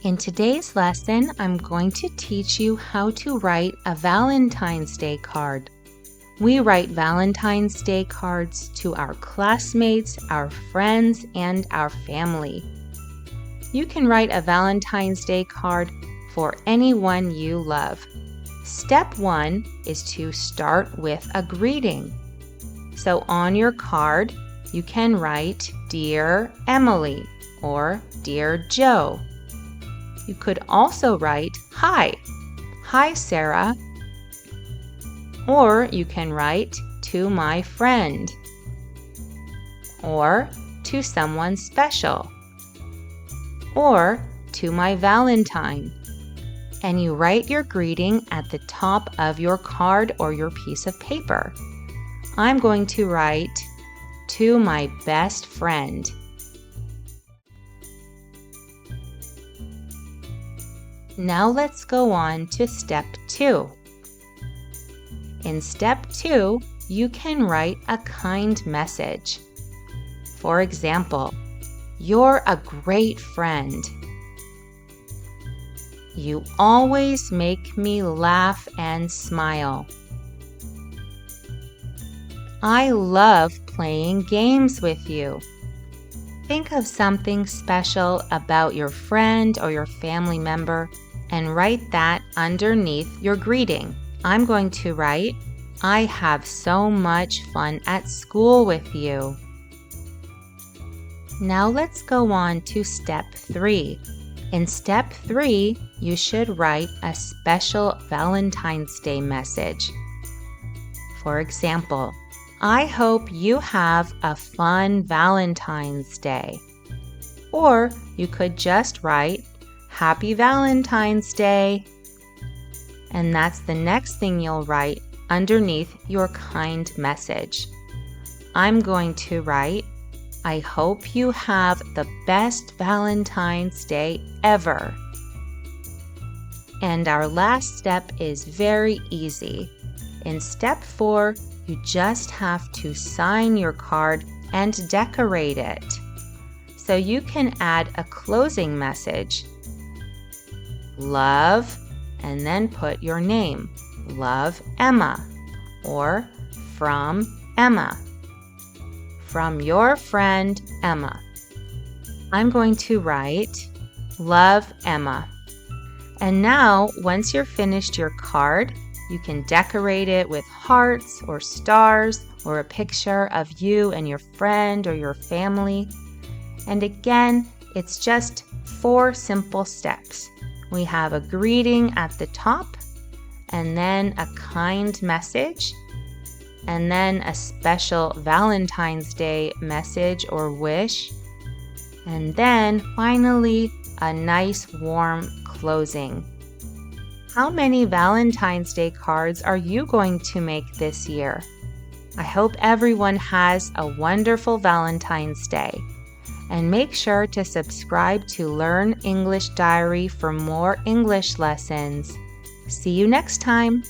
In today's lesson, I'm going to teach you how to write a Valentine's Day card. We write Valentine's Day cards to our classmates, our friends, and our family. You can write a Valentine's Day card for anyone you love. Step 1 is to start with a greeting. So on your card, you can write Dear Emily or Dear Joe. You could also write Hi. Hi, Sarah. Or you can write To my friend or To someone special or To my Valentine. And you write your greeting at the top of your card or your piece of paper. I'm going to write To my best friend. Now let's go on to step 2. In step 2, you can write a kind message. For example, you're a great friend. You always make me laugh and smile. I love playing games with you. Think of something special about your friend or your family member and write that underneath your greeting. I'm going to write, I have so much fun at school with you. Now let's go on to step 3. In step 3, you should write a special Valentine's Day message. For example, I hope you have a fun Valentine's Day. Or you could just write, Happy Valentine's Day. And that's the next thing you'll write underneath your kind message. I'm going to write, I hope you have the best Valentine's Day ever. And our last step is very easy. In step 4, you just have to sign your card and decorate it. So you can add a closing message. Love, and then put your name. Love, Emma. Or from Emma. From your friend, Emma. I'm going to write, Love, Emma. And now, once you're finished your card, you can decorate it with hearts or stars or a picture of you and your friend or your family. And again, it's just 4 simple steps. We have a greeting at the top, and then a kind message, and then a special Valentine's Day message or wish, and then finally a nice warm closing. How many Valentine's Day cards are you going to make this year? I hope everyone has a wonderful Valentine's Day. And make sure to subscribe to Learn English Diary for more English lessons. See you next time!